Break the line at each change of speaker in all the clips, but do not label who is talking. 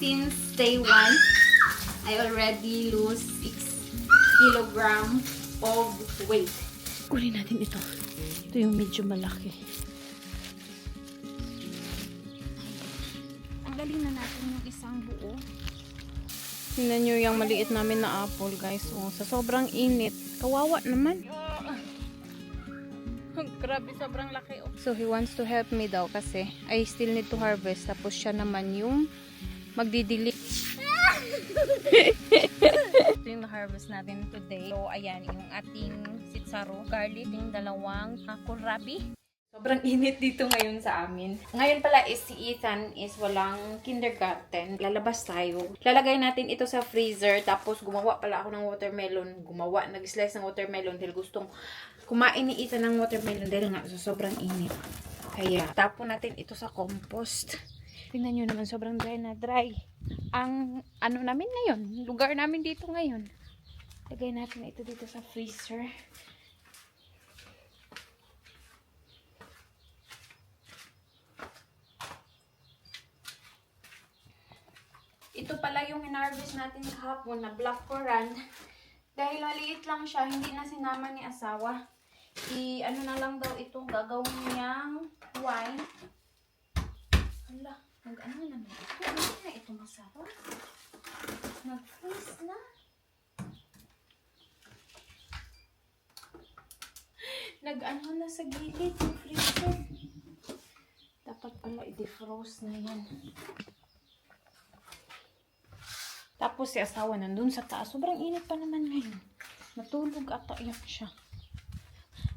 since day 1, I already lose 6 kilogram of weight.
Kunin natin ito. Ito yung medyo malaki.
Tanggalin na natin yung isang buo.
Tingnan nyo yung maliit namin na apple, guys. Oh, sa sobrang init. Kawawa naman. Grabe, sobrang laki. Oh. So, he wants to help me daw kasi I still need to harvest. Tapos siya naman yung magdidili. Ito yung na-harvest natin today. So, ayan, yung ating sitsaro, garlic, yung dalawang kohlrabi. Sobrang init dito ngayon sa amin. Ngayon pala is si Ethan is walang kindergarten. Lalabas tayo. Lalagay natin ito sa freezer. Tapos gumawa pala ako ng watermelon. Nag-slice ng watermelon dahil gustong kumain ni Ethan ng watermelon dahil nga so sobrang init. Kaya tapon natin ito sa compost. Tingnan nyo naman, sobrang dry na dry. Ang ano namin ngayon, lugar namin dito ngayon. Lagay natin ito dito sa freezer. Ito pala yung in-harvest natin kahapon na blackcurrant. Dahil maliit lang siya, hindi na sinama ni asawa. Ano na lang daw itong gagawin niyang wine. Hala, nag-ano naman ito? Hindi na ito masarap. Nag-freeze na. Nag-ano na sa gilid yung freezer. Dapat pala i-defrost na yan. Tapos si asawa nandun sa taas. Sobrang init pa naman ngayon. Natulog ata yan siya.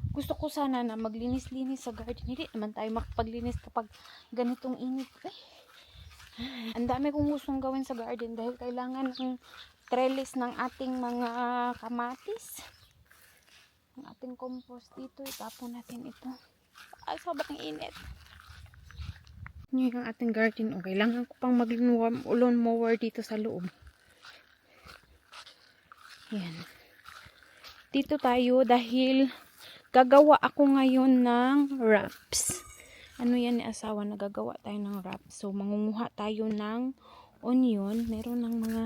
Gusto ko sana na maglinis-linis sa garden. Hindi naman tayo makapaglinis kapag ganitong init. Ang dami kong gustong gawin sa garden dahil kailangan ng trellis ng ating mga kamatis. Ang ating compost dito. Itapon natin ito. Sobrang init. Yun yung ating garden. O, kailangan ko pang mag-lawn mower dito sa loob. Yan. Dito tayo dahil gagawa ako ngayon ng wraps. Ano yan ni asawa? Nagagawa tayo ng wraps. So, mangunguha tayo ng onion. Meron ng mga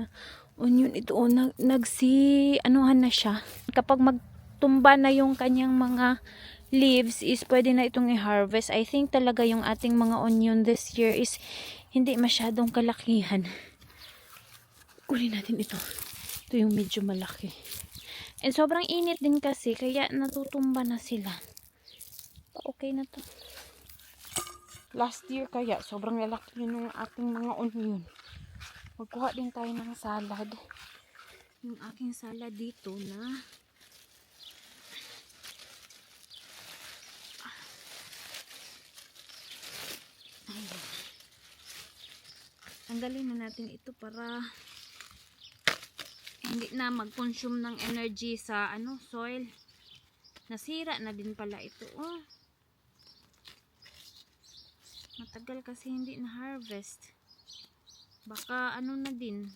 onion. Ito, anuhan na siya. Kapag magtumba na yung kanyang mga leaves is pwede na itong i-harvest. I think talaga yung ating mga onion this year is hindi masyadong kalakihan. Kunin natin ito. Ito yung medyo malaki. And sobrang init din kasi kaya natutumba na sila. Okay na to. Last year kaya sobrang lalaki yun ng ating mga onion. Magkuha din tayo ng salad. Yung aking salad dito na tanggalin na natin ito para hindi na mag-consume ng energy sa soil. Nasira na din pala ito. Oh. Matagal kasi hindi na harvest. Baka na din.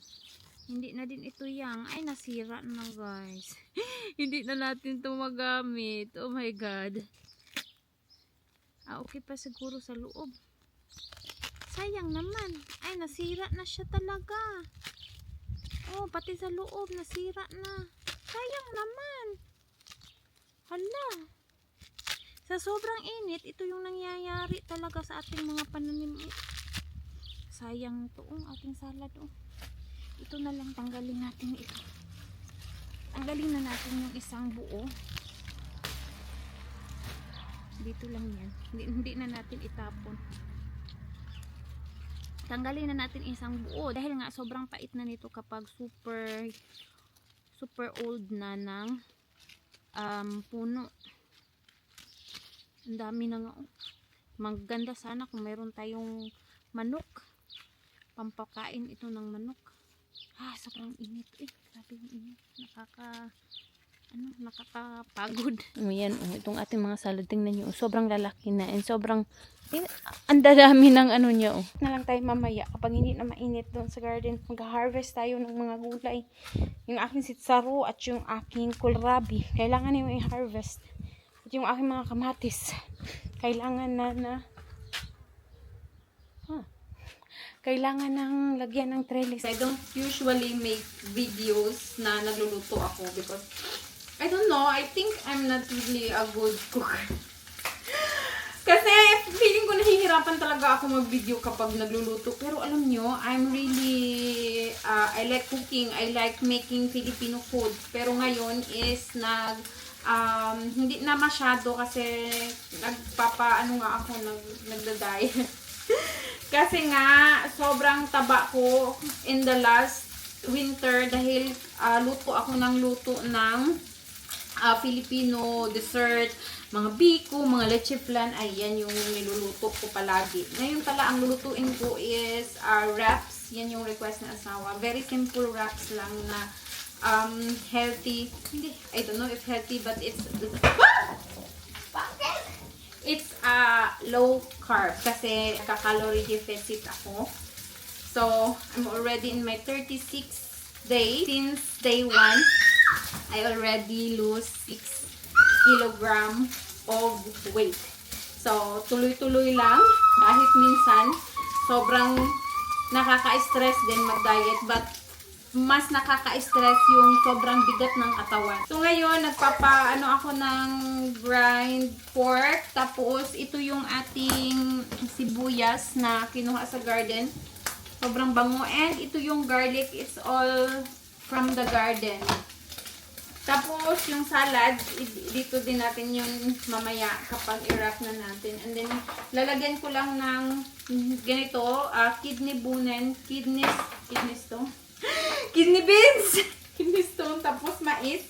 Hindi na din ito yang. Ay, nasira na guys. Hindi na natin ito magamit. Oh my God. Okay pa siguro sa loob. Sayang naman. Ay, nasira na siya talaga. Oh, pati sa loob, nasira na. Sayang naman. Hala. Sa sobrang init, ito yung nangyayari talaga sa ating mga pananim. Sayang to, ating salad. Ito na lang, tanggalin natin ito. Tanggalin na natin yung isang buo. Dito lang yan. Hindi na natin itapon. Tanggalin na natin isang buo dahil nga sobrang pait na nito kapag super old na ng puno. Ang dami na nga. Maganda sana kung mayroon tayong manok. Pampakain ito ng manok. Sobrang init. Grabe yung init. Nakakapagod. Yan, itong ating mga salad, tingnan nyo, sobrang lalaki na and sobrang ang dadami ng niya. Na lang tayo mamaya kapag hindi na mainit doon sa garden. Mag-harvest tayo ng mga gulay. Yung aking sitsaro at yung aking kohlrabi kailangan yung i-harvest. At yung aking mga kamatis kailangan na kailangan ng lagyan ng trellis.
I don't usually make videos na nagluluto ako because I don't know, I think I'm not really a good cook. Kasi feeling ko nahihirapan talaga ako mag-video kapag nagluluto. Pero alam nyo, I'm really, I like cooking. I like making Filipino food. Pero ngayon is hindi na masyado kasi ano nga ako, nagda-diet. Kasi nga, sobrang taba ko in the last winter dahil luto ako ng Filipino dessert, mga biko, mga leche flan, ayan yung niluluto ko palagi. Ngayon pala, ang lulutuin ko is wraps. Yan yung request ng asawa. Very simple wraps lang na healthy. Hindi, I don't know if healthy, but it's it's low carb kasi kaka-calorie deficit ako. So, I'm already in my 36th day. Since day 1, I already lose 6 kilogram of weight. So, tuloy-tuloy lang. Kahit minsan, sobrang nakaka-stress din mag-diet. But, mas nakaka-stress yung sobrang bigat ng katawan. So, ngayon, ako ng grind pork. Tapos, ito yung ating sibuyas na kinuha sa garden. Sobrang bango. And, ito yung garlic. It's all from the garden. Tapos, yung salad, dito din natin yung mamaya kapag i-wrap na natin. And then, lalagyan ko lang ng ganito, kidney beans, kidney stone, tapos mais.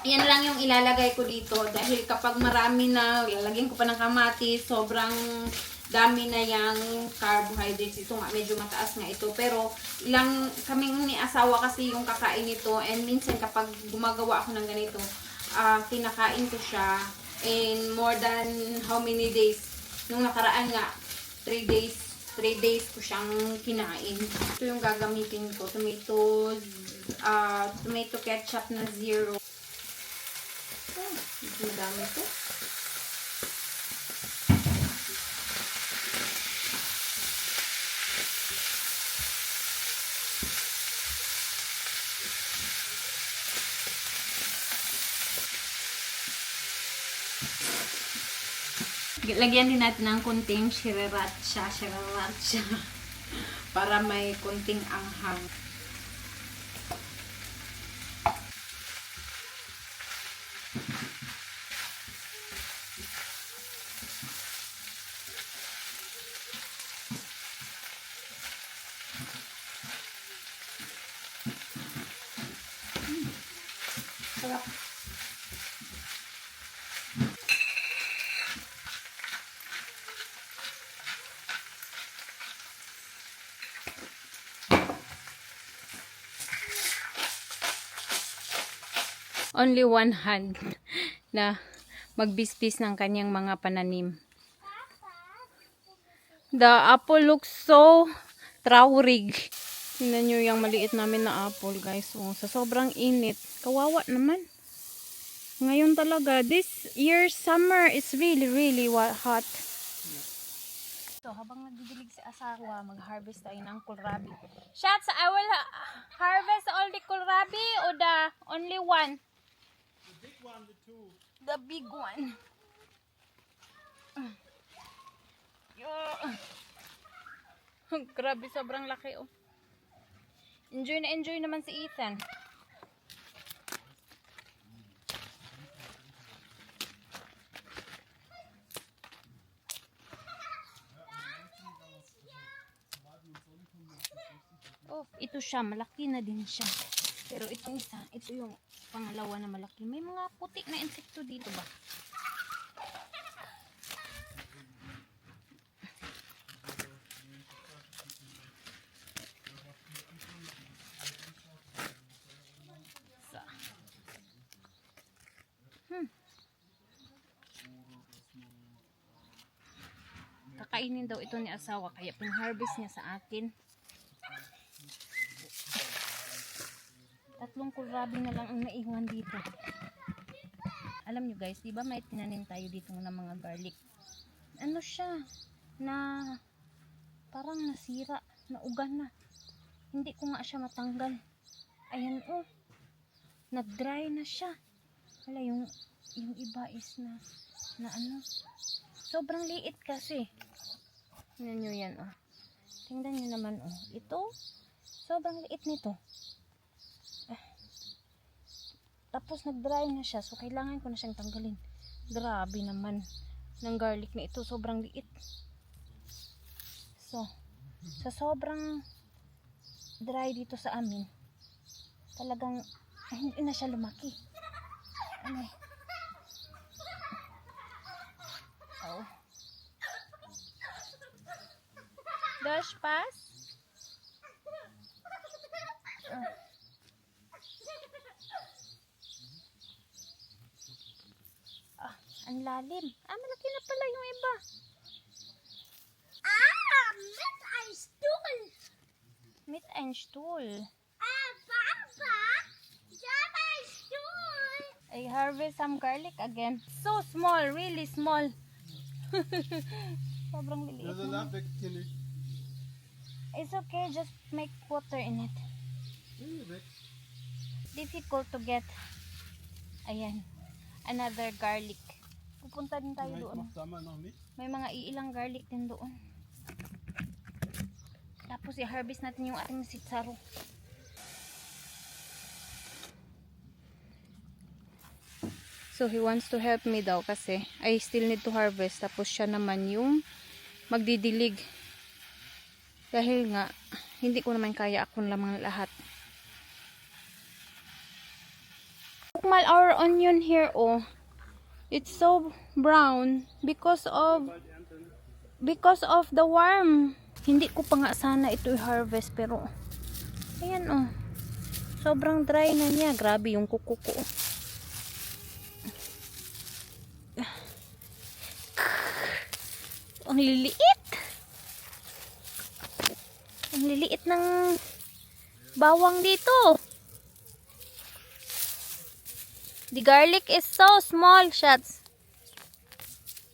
Yan lang yung ilalagay ko dito. Dahil kapag marami na, lalagyan ko pa ng kamatis, sobrang dami na yung carbohydrates. Ito nga, medyo mataas nga ito. Pero, kaming ni asawa kasi yung kakain nito. And minsan kapag gumagawa ako ng ganito, kinakain ko siya in more than how many days. Nung nakaraan nga, 3 days ko siyang kinain. Ito yung gagamitin ko. Tomato ketchup na 0. Madami ito. Lagyan din natin ng kunting sriracha para may kunting anghang. Sarap.
Only one hand na magbispis ng kanyang mga pananim. The apple looks so traurig. Tingnan nyo yung maliit namin na apple, guys. Oh, sa sobrang init. Kawawa naman. Ngayon talaga, this year's summer is really, really hot. So, habang nagdidilig si asawa, mag-harvest tayo ng kohlrabi. Shots, I will harvest all the kohlrabi or the only one?
The big one, the two.
The big one. Grabe, sobrang laki, oh. Enjoy naman si Ethan. Oh, ito siya, malaki na din siya. Pero itong isa, ito yung pangalawa na malaki. May mga puti na insekto dito ba? Kakainin daw ito ni asawa, kaya pin-harvest niya sa akin. 3 kohlrabi na lang ang naiwan dito. Alam nyo guys, di ba may tinanim tayo dito ng mga garlic? Ano siya? Na Parang nasira, naugan na. Hindi ko nga siya matanggal. Ayan oh. Nag-dry na siya. Wala yung iba is na ano. Sobrang liit kasi. Tingnan nyo yan oh. Tingnan nyo naman oh. Ito, sobrang liit nito. Tapos nag-dry na siya. So kailangan ko na siyang tanggalin. Grabe naman. Ng garlic na ito, sobrang liit. So, sa sobrang dry dito sa amin, talagang hindi na siya lumaki. Ano? Oh. Dash pass? Ang lalim. Malaki na pala yung iba.
Mit ein Stuhl.
Mit ein Stuhl.
Papa, da war ein Stuhl.
I harvest some garlic again. So small, really small. Sobrang
Dat
liliit
is een
naman.
laptop, kind.
It's okay, just make water in it. Difficult to get. Ayan. Another garlic. Pupunta din tayo
Ik
doon.
mag samen nog niet.
May mga iilang garlic din doon. Tapos i-harvest natin yung ating sitsaro. So he wants to help me daw kasi I still need to harvest. Tapos siya naman yung magdidilig. Dahil nga, hindi ko naman kaya akong lamang lahat. Look mal our onion here oh. It's so brown because of the worm. Hindi ko pa nga sana ito i-harvest pero ayan oh. Sobrang dry na niya. Grabe yung kuko ko. Ang liliit. Ang liliit ng bawang dito. The garlic is so small, shots.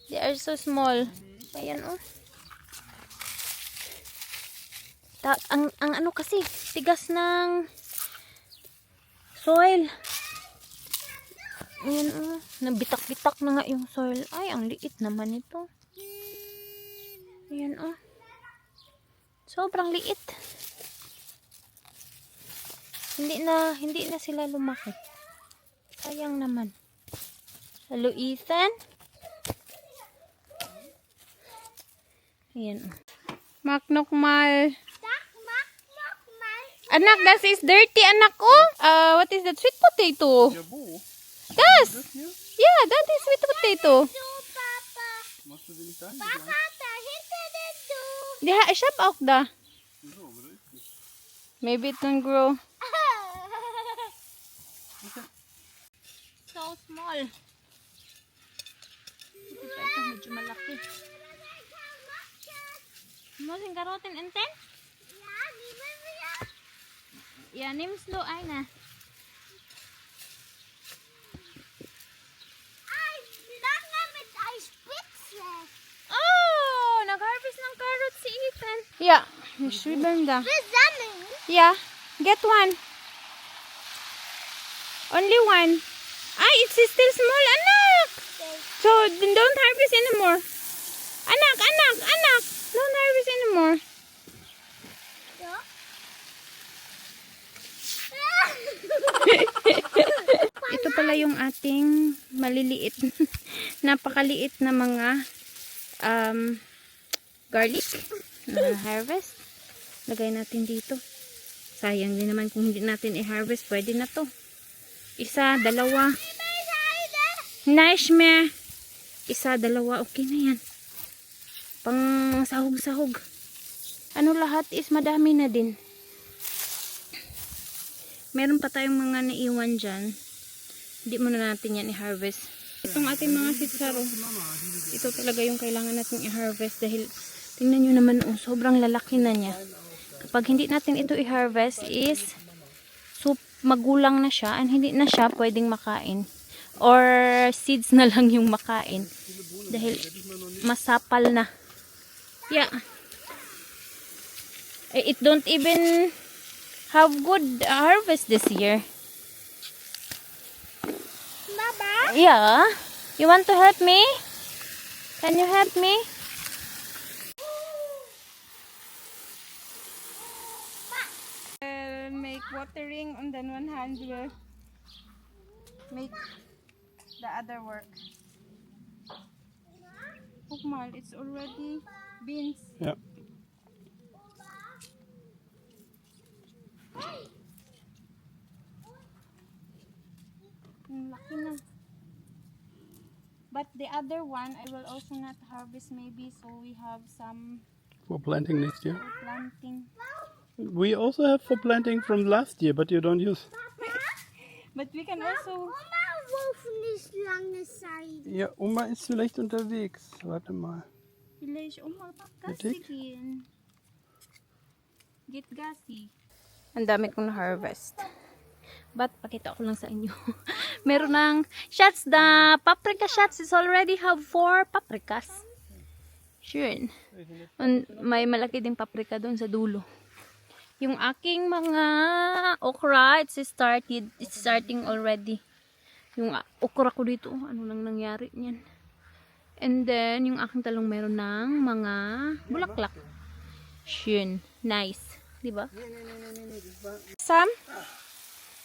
They are so small. Ayan oh. Ang ano kasi, tigas ng soil. Ayan oh. Nabitak-bitak na nga yung soil. Ay, ang liit naman ito. Ayan oh. Sobrang liit. Hindi na sila lumaki. Sayang naman. Hello, Ethan. Ayan. Maknokmal.
Sag, mach noch mal.
Anak, das is dirty, anak ko. What is that? Sweet potato.
Ja, boe.
Das.
Dat hier?
Yeah, that is sweet potato.
Du, Papa.
Machst du die nicht dahin?
Papa, dahinter den du.
Ja, ich hab auch da.
Wieso? Aber das ist nicht.
Maybe it can grow. So small. Ito medyo malaki. Masing karotin enten?
Ja, nehmen wir.
Ja, nimmst du eine.
Ein langer mit einer Spitze.
Oh, nag-harvest ng carrots si Ethan. Yeah, ich will da.
Wir sammeln.
Yeah, get one. Only one. It's still small, anak. So, then don't harvest anymore. Anak. Don't harvest anymore.
Ja.
Ito pala yung ating maliliit, napakaliit na mga garlic na harvest. Lagay natin dito. Sayang din naman kung hindi natin i-harvest. Pwede na to. Isa, dalawa. Nice me. Isa, dalawa. Okay na yan. Pang sahog-sahog. Ano lahat is madami na din. Meron pa tayong mga naiwan dyan. Hindi muna natin yan i-harvest. Itong ating mga sitsaro, ito talaga yung kailangan natin i-harvest dahil tingnan nyo naman oh, sobrang lalaki na niya. Kapag hindi natin ito i-harvest is magulang na siya and hindi na siya pwedeng makain. Or seeds na lang yung makain. Dahil masapal na. Yeah. It don't even have good harvest this year.
Mama?
Yeah. You want to help me? Can you help me? Make watering on the one hand will make the other work. Ukmal, it's already beans.
Ja.
Laki na. But the other one, I will also not harvest maybe, so we have some
For planting next year.
for planting.
We also have for planting from last year, but you don't use.
But we can also...
Oma wurf nicht lange Zeit.
Ja, Oma ist vielleicht unterwegs. Warte mal.
Village, magpagkasi
Pitik?
din. Get gassy. Ang dami kong na-harvest. But, pakita ko lang sa inyo. Meron ng shots. The paprika shots is already have 4 paprikas. Sure. And may malaki ding paprika doon sa dulo. Yung aking mga okra, it's starting already. Yung okra ko dito, ano nang nangyari niyan. And then, yung aking talong meron ng mga bulaklak. Shin. Nice. Diba? Sam?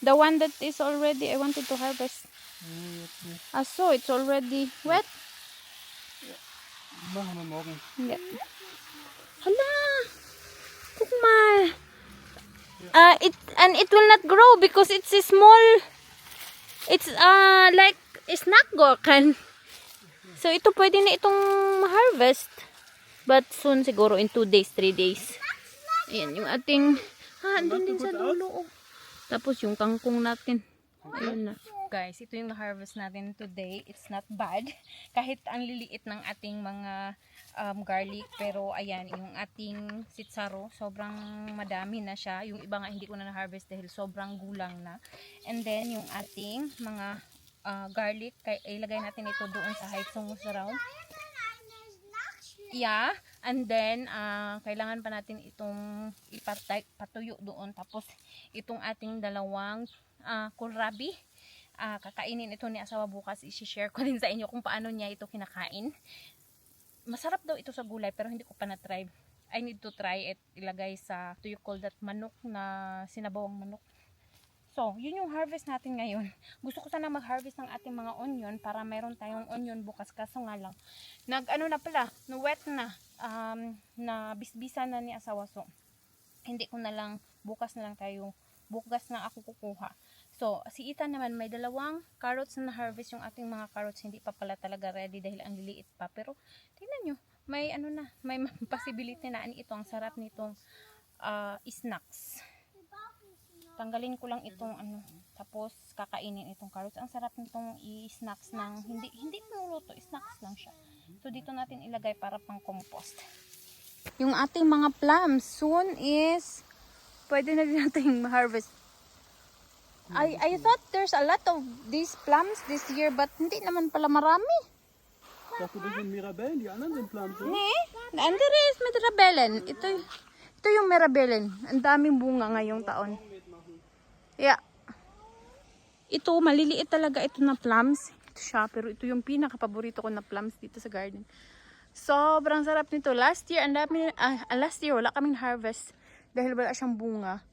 The one that is already, I wanted to harvest. So it's already wet?
Machen wir morgen.
Hindi. Hala! Kukmal! It will not grow because it's a small, it's like snack gurken. So ito pwede na itong ma-harvest. But soon siguro in 2 days, 3 days. Ayan yung ating, andun din sa dulo. Oh. Tapos yung kangkong natin. Ayun na. Guys, ito yung na-harvest natin today. It's not bad. Kahit ang liliit ng ating mga garlic. Pero ayan, yung ating sitsaro, sobrang madami na siya. Yung iba nga hindi ko na na-harvest dahil sobrang gulang na. And then yung ating mga garlic, ilagay natin ito doon sa Haitsong Saraw. Yeah, and then kailangan pa natin itong patuyo doon. Tapos itong ating dalawang kohlrabi, kakainin ito ni asawa bukas. I-share ko din sa inyo kung paano niya ito kinakain. Masarap daw ito sa gulay pero hindi ko pa na-try. I need to try it. Ilagay sa, do you call that, manok na sinabawang manok. So, yun yung harvest natin ngayon. Gusto ko sana mag-harvest ng ating mga onion para mayroon tayong onion bukas. Kaso nga lang, nag-ano na pala, wet na, na bisbisan na ni asawa. So, hindi ko na lang, bukas na ako kukuha. So, si Ethan naman, may 2 carrots na na-harvest. Yung ating mga carrots, hindi pa pala talaga ready dahil ang liliit pa. Pero, tingnan nyo, may ano na, may possibility na ito. Ang sarap nitong snacks. Tanggalin ko lang itong tapos kakainin itong carrots. Ang sarap nitong i-snacks ng hindi nuluto, snacks lang siya. So dito natin ilagay para pang compost. Yung ating mga plums soon is pwede na din natin ma-harvest. I thought there's a lot of these plums this year but hindi naman pala marami.
Dachte, das sind Mirabellen, die anderen sind Plums.
Nee, the andere is Mirabellen. Ito yung Mirabellen. Ang daming bunga ngayong taon. Yeah. Ito, maliliit talaga ito na plums. Ito siya, pero ito yung pinaka-paborito ko na plums dito sa garden. Sobrang sarap nito. Last year wala kaming harvest dahil wala siyang bunga.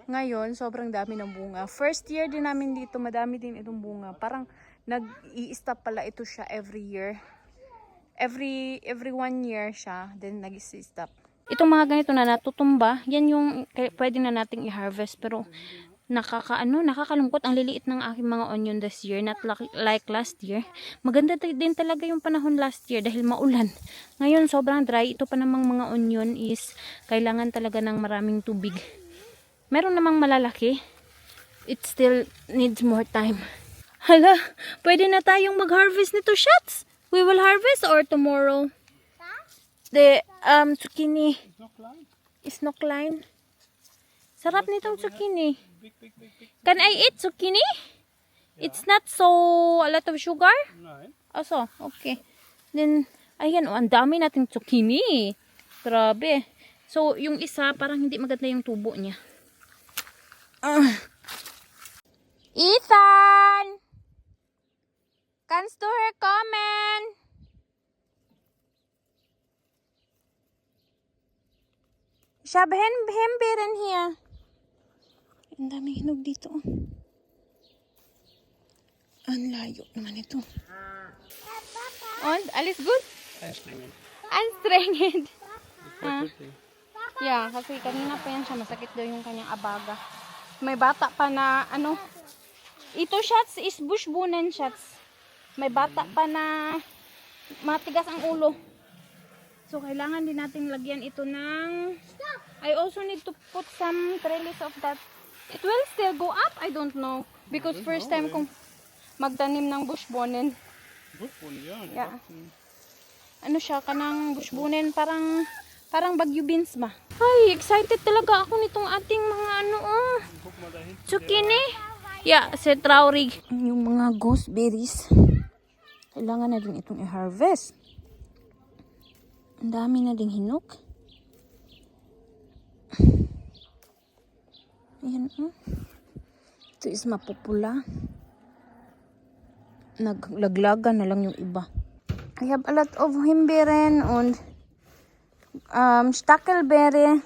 Ngayon, sobrang dami ng bunga. First year din namin dito, madami din itong bunga. Parang nag-i-stop pala ito siya every year. Every 1 year siya, then nag-i-stop. Itong mga ganito na natutumba, yan yung pwede na nating i-harvest. Pero nakakalungkot. Ang liliit ng aking mga onion this year, not like last year. Maganda din talaga yung panahon last year dahil maulan. Ngayon sobrang dry. Ito pa namang mga onion is kailangan talaga ng maraming tubig. Meron namang malalaki. It still needs more time. Hala, pwede na tayong mag-harvest nito, shots. We will harvest or tomorrow? The zucchini is no klein. Sarap nitong zucchini. Can I eat zucchini? It's not so a lot of sugar?
Nein.
Also, okay. Then, ayan, ang dami nating zucchini. Grabe. So, yung isa, parang hindi maganda yung tubo niya. Ethan! Kannst du herkommen? Ich habe Himbeeren hier. Ang daming hinog dito. Ang layo naman ito. Und, alles gut?
Anstrengend.
Anstrengend. Ah.
Wirklich.
Yeah, kasi kanina pa yan siya. Masakit daw yung kanyang abaga. May bata pa na, ano, ito shots is bushbunen shots. May bata pa na matigas ang ulo. So, kailangan din natin lagyan ito ng... I also need to put some trellis of that. It will still go up? I don't know. Because first time kong magtanim ng bushbonen.
Bushbohnen, ja. die
Ja.
wachsen.
Ano siya, kanang bushbonen, parang bagyo beans ba? Ay, excited talaga ako nitong ating mga ano,
Guck mal da hinten.
zucchini. Yeah, si traurig. Yung mga gooseberries, kailangan na din itong i-harvest. Ang dami na ding hinog. Ayan, ito is mapupula. Naglaglagan na lang yung iba. I have a lot of Himbeeren und Stachelbeere.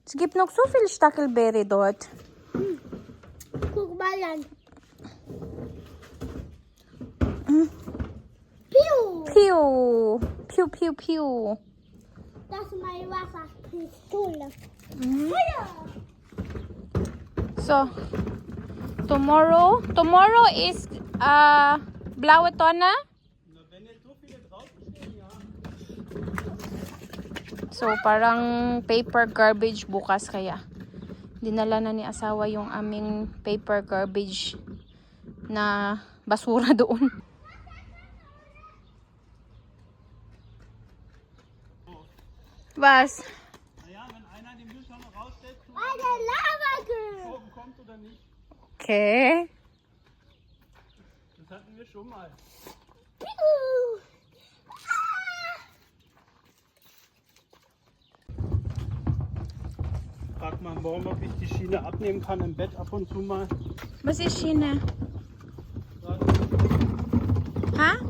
Es gibt noch so viel Stachelbeere dort.
Guck mal an. Piu!
Piu! Piu, piu, piu.
Das ist meine Wasserpistole.
So, tomorrow is blaue Tonne.
Na, wenn jetzt so viele draufstehen, ja.
So, parang paper garbage bukas kaya. Dinala na ni asawa yung aming paper garbage na basura doon. Was?
Naja, wenn einer die Mülltonne rausstellt,
Eine Lavagirl.
oben kommt oder nicht.
Okay.
Das hatten wir schon mal.
Piu!
Frag mal morgen, ob ich die Schiene abnehmen kann im Bett ab und zu mal.
Was ist Schiene?
Frag
Ha?
I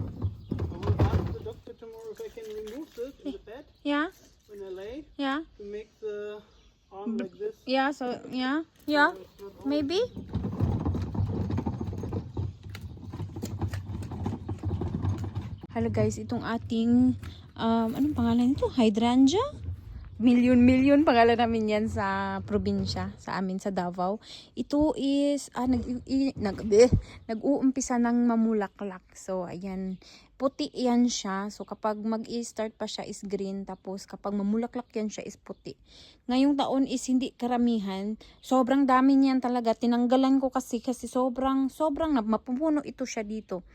will ask the doctor tomorrow if I can remove this in the bed
Yeah?
when I lay
Yeah?
to make the arm like this.
Yeah, so, yeah? Yeah? Maybe? Hello guys, itong ating, anong pangalan nito? Hydrangea? Million pangalan namin yan sa probinsya, sa amin sa Davao. Ito is, nag-uumpisa ng mamulaklak. So, ayan, puti yan siya. So, kapag mag-i-start pa siya is green. Tapos, kapag mamulaklak yan siya is puti. Ngayong taon is hindi karamihan. Sobrang dami niyan talaga. Tinanggalan ko kasi sobrang mapupuno ito siya dito.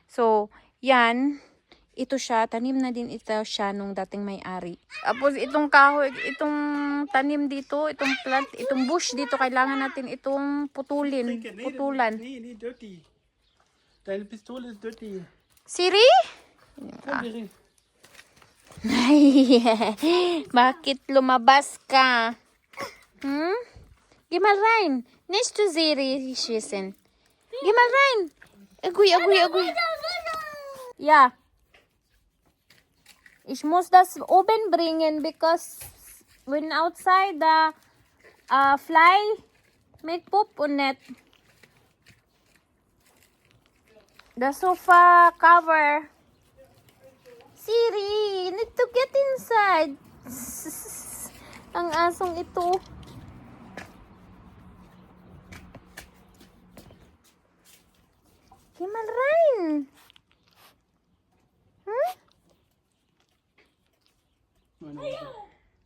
So, yan. Ito siya, tanim na din ito siya nung dating may-ari. Tapos itong kahoy, itong tanim dito, itong plant, itong bush dito, kailangan natin itong putulan.
Nee, dirty. Deine Pistole ist dirty.
Siri?
Komm, Siri.
Ay, bakit lumabas ka? Geh mal rein. Nicht zu Siri schießen. Geh mal rein. Agui. Ja. Ich muss das oben bringen because when outside the fly make poop on it. The sofa cover. Siri, need to get inside. Ang asong ito. Geh mal rein.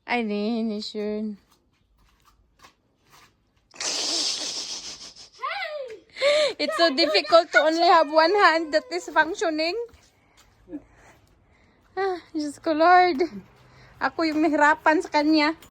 Ay, nicht schön. It's so difficult to only have one hand that is functioning. Ah, Diyos ko Lord. Ako yung nahirapan sa kanya.